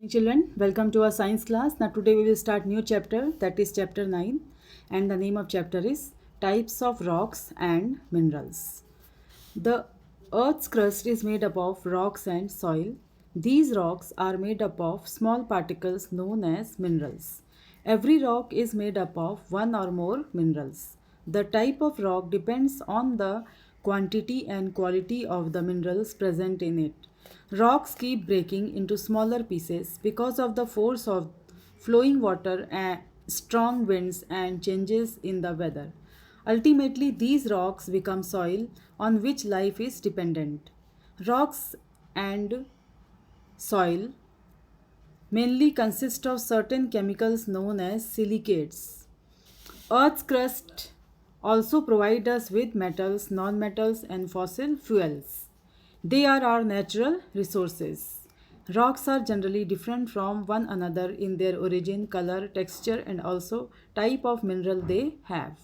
Children, welcome to our science class. Now today we will start new chapter, that is chapter 9, and the name of chapter is Types of Rocks and Minerals. The earth's crust is made up of rocks and soil. These rocks are made up of small particles known as minerals. Every rock is made up of one or more minerals. The type of rock depends on the quantity and quality of the minerals present in it. Rocks keep breaking into smaller pieces because of the force of flowing water and strong winds and changes in the weather. Ultimately, these rocks become soil on which life is dependent. Rocks and soil mainly consist of certain chemicals known as silicates. Earth's crust also provides us with metals, non-metals, and fossil fuels. They are our natural resources. Rocks are generally different from one another in their origin, color, texture, and also type of mineral they have.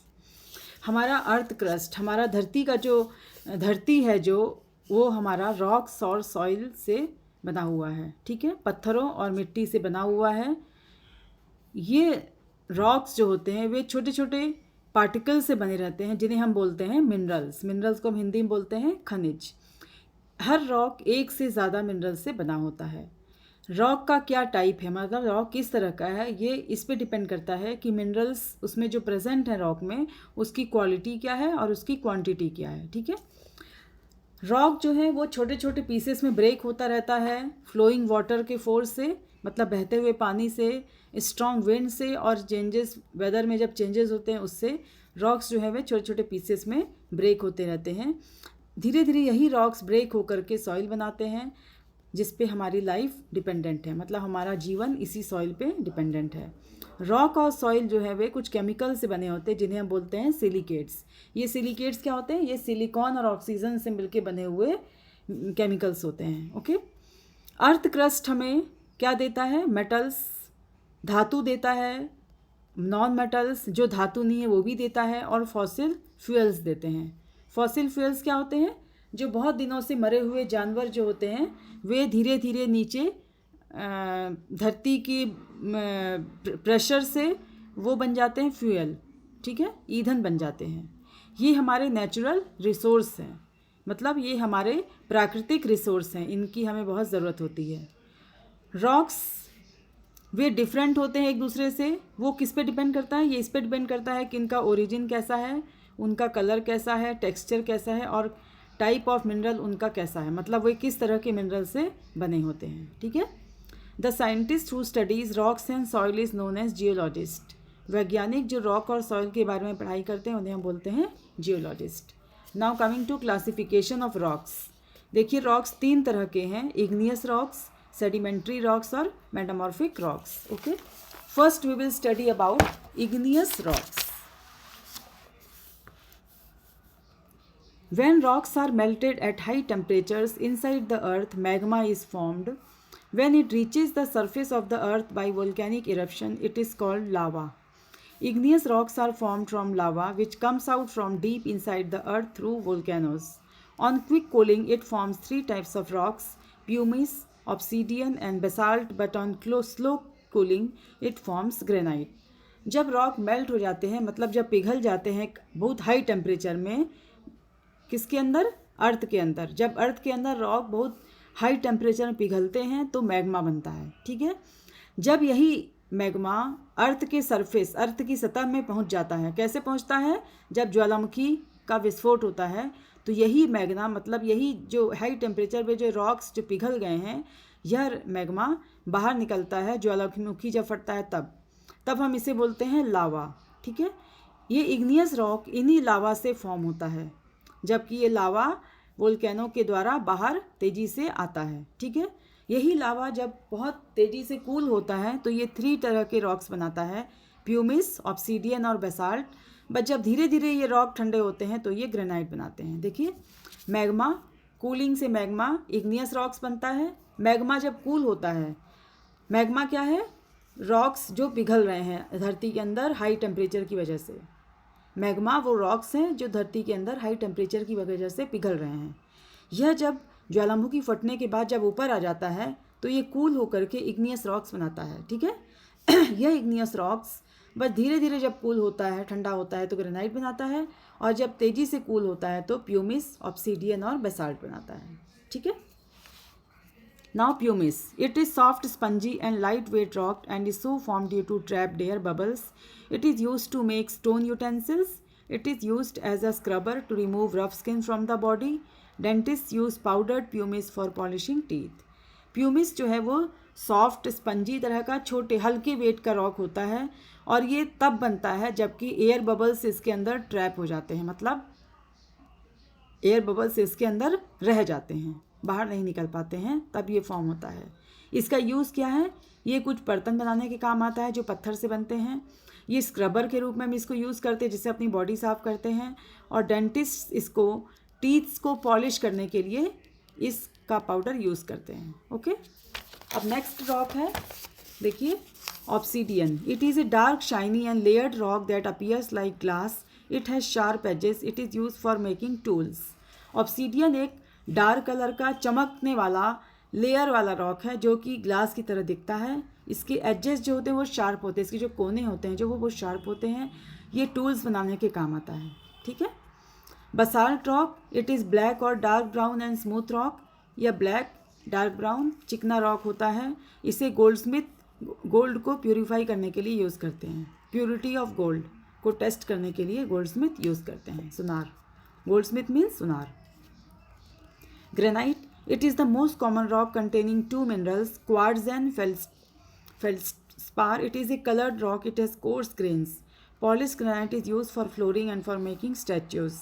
हमारा earth crust, हमारा धरती का जो धरती है जो वो हमारा रॉक्स और सॉइल से बना हुआ है. ठीक है, पत्थरों और मिट्टी से बना हुआ है. ये रॉक्स जो होते हैं वे छोटे छोटे पार्टिकल से बने रहते हैं जिन्हें हम बोलते हैं मिनरल्स. मिनरल्स को हम हिंदी में बोलते हैं खनिज. हर रॉक एक से ज़्यादा मिनरल से बना होता है. रॉक का क्या टाइप है, मतलब रॉक किस तरह का है, ये इस पे डिपेंड करता है कि मिनरल्स उसमें जो प्रेजेंट है रॉक में उसकी क्वालिटी क्या है और उसकी क्वांटिटी क्या है. ठीक है, रॉक जो है वो छोटे छोटे पीसेस में ब्रेक होता रहता है फ्लोइंग वाटर के फोर्स से, मतलब बहते हुए पानी से, स्ट्रॉन्ग विंड से और चेंजेस वेदर में जब चेंजेस होते हैं उससे रॉक्स जो है वे छोटे छोटे पीसेस में ब्रेक होते रहते हैं. धीरे धीरे यही रॉक्स ब्रेक होकर के सॉइल बनाते हैं जिस पे हमारी लाइफ डिपेंडेंट है, मतलब हमारा जीवन इसी सॉइल पे डिपेंडेंट है. रॉक और सॉइल जो है वे कुछ केमिकल से बने होते हैं जिन्हें हम बोलते हैं सिलिकेट्स. ये सिलिकेट्स क्या होते हैं, ये सिलिकॉन और ऑक्सीजन से मिलके बने हुए केमिकल्स होते हैं. ओके, अर्थ क्रस्ट हमें क्या देता है, मेटल्स, धातु देता है, नॉन मेटल्स जो धातु नहीं है वो भी देता है, और फॉसिल फ्यूल्स देते हैं. फॉसिल फ्यूल्स क्या होते हैं, जो बहुत दिनों से मरे हुए जानवर जो होते हैं वे धीरे धीरे नीचे धरती की प्रेशर से वो बन जाते हैं फ्यूल. ठीक है, ईंधन बन जाते हैं. ये हमारे नेचुरल रिसोर्स हैं, मतलब ये हमारे प्राकृतिक रिसोर्स हैं, इनकी हमें बहुत ज़रूरत होती है. रॉक्स वे डिफरेंट होते हैं एक दूसरे से. वो किस पे डिपेंड करता है, ये इस पे डिपेंड करता है कि इनका ओरिजिन कैसा है, उनका कलर कैसा है, टेक्सचर कैसा है और टाइप ऑफ मिनरल उनका कैसा है, मतलब वे किस तरह के मिनरल से बने होते हैं. ठीक है, the scientist who studies rocks and soil is known as geologist. वैज्ञानिक जो रॉक और सॉइल के बारे में पढ़ाई करते हैं उन्हें हम बोलते हैं geologist. Now coming to classification of rocks. देखिए, रॉक्स तीन तरह के हैं, इग्नियस रॉक्स, सेडिमेंट्री रॉक्स और metamorphic rocks. Okay, first we will study about igneous rocks. When rocks are melted at high temperatures inside the earth, magma is formed. When it reaches the surface of the earth by volcanic eruption, it is called lava. Igneous rocks are formed from lava, which comes out from deep inside the earth through volcanoes. On quick cooling, it forms three types of rocks: pumice, obsidian, and basalt. But on slow cooling, it forms granite. जब rock melt हो जाते हैं, मतलब जब पिघल जाते हैं बहुत हाई टेम्परेचर में, किसके अंदर, अर्थ के अंदर. जब अर्थ के अंदर रॉक बहुत हाई टेम्परेचर में पिघलते हैं तो मैग्मा बनता है. ठीक है, जब यही मैग्मा अर्थ के सरफेस, अर्थ की सतह में पहुंच जाता है, कैसे पहुंचता है, जब ज्वालामुखी का विस्फोट होता है तो यही मैग्मा, मतलब यही जो हाई टेम्परेचर पे जो रॉक्स जो पिघल गए हैं, यह मैग्मा बाहर निकलता है. ज्वालामुखी जब फटता है तब हम इसे बोलते हैं लावा. ठीक है, ये इग्नियस रॉक इन्हीं लावा से फॉर्म होता है, जबकि ये लावा वोल्केनो के द्वारा बाहर तेज़ी से आता है. ठीक है, यही लावा जब बहुत तेज़ी से कूल होता है तो ये थ्री तरह के रॉक्स बनाता है, प्यूमिस, ऑब्सीडियन और बेसाल्ट. बट जब धीरे धीरे ये रॉक ठंडे होते हैं तो ये ग्रेनाइट बनाते हैं. देखिए, मैग्मा, कूलिंग से मैग्मा इग्नियस रॉक्स बनता है. मैग्मा जब कूल होता है, मैग्मा क्या है, रॉक्स जो पिघल रहे हैं धरती के अंदर हाई टेम्परेचर की वजह से. मैग्मा वो रॉक्स हैं जो धरती के अंदर हाई टेम्परेचर की वजह से पिघल रहे हैं. यह जब ज्वालामुखी फटने के बाद जब ऊपर आ जाता है तो ये कूल होकर के इग्नियस रॉक्स बनाता है, ठीक है। यह इग्नियस रॉक्स बस धीरे धीरे जब कूल होता है, ठंडा होता है, तो ग्रेनाइट बनाता है, और जब तेज़ी से कूल होता है तो प्यूमिस, ऑब्सीडियन और बेसाल्ट बनाता है, ठीक है। Now pumice. It is soft, spongy and lightweight rock and is so formed due to trapped air bubbles. It is used to make stone utensils. It is used as a scrubber to remove rough skin from the body. Dentists use powdered pumice for polishing teeth. Pumice जो है वो soft spongy तरह का छोटे हल्के wait का rock होता है, और ये तब बनता है जबकि एयर बबल्स इसके अंदर ट्रैप हो जाते हैं, मतलब एयर बबल्स इसके अंदर रह जाते हैं, बाहर नहीं निकल पाते हैं, तब ये फॉर्म होता है। इसका यूज़ क्या है? ये कुछ बर्तन बनाने के काम आता है जो पत्थर से बनते हैं। ये स्क्रबर के रूप में हम इसको यूज़ करते हैं, जिससे अपनी बॉडी साफ़ करते हैं, और डेंटिस्ट इसको टीथ्स को पॉलिश करने के लिए इसका पाउडर यूज़ करते हैं। ओके, अब नेक्स्ट रॉक है, देखिए, obsidian. It is a dark shiny and layered rock that appears like glass. It has sharp edges. It is use for making tools. Obsidian एक डार्क कलर का चमकने वाला layer वाला रॉक है जो कि ग्लास की तरह दिखता है. इसके एजेस जो होते हैं वो शार्प होते हैं, इसके जो कोने होते हैं जो वो शार्प होते हैं. ये टूल्स बनाने के काम आता है, ठीक है. Basalt rock. It is black और dark brown and smooth rock. यह ब्लैक, डार्क ब्राउन, चिकना रॉक होता है. इसे गोल्ड को प्यूरीफाई करने के लिए यूज़ करते हैं. प्योरिटी ऑफ गोल्ड को टेस्ट करने के लिए गोल्डस्मिथ यूज़ करते हैं. सुनार. गोल्डस्मिथ मीन्स सुनार. Granite. It is the most common rock containing two minerals, quartz and feldspar. It is a colored rock. It has coarse grains. Polished granite is used for flooring and for making statues.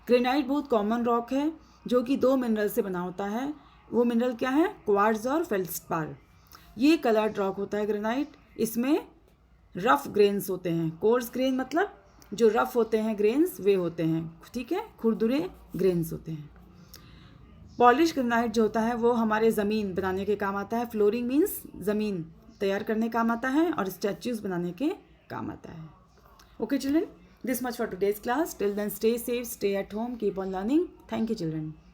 Granite बहुत common rock है जो कि दो mineral से बना होता है. वो मिनरल क्या है? क्वार्ट्ज और फेल्डस्पार. ये कलर्ड रॉक होता है ग्रेनाइट. इसमें रफ ग्रेन्स होते हैं. कोर्स ग्रेन मतलब जो रफ होते हैं ग्रेन्स वे होते हैं, ठीक है. खुरदुरे ग्रेन्स होते हैं. पॉलिश ग्रेनाइट जो होता है वो हमारे ज़मीन बनाने के काम आता है. फ्लोरिंग मीन्स ज़मीन तैयार करने काम आता है, और स्टैच्यूज़ बनाने के काम आता है. Okay children, this much for today's class. Till then, stay safe, stay at home, keep on learning. Thank you children.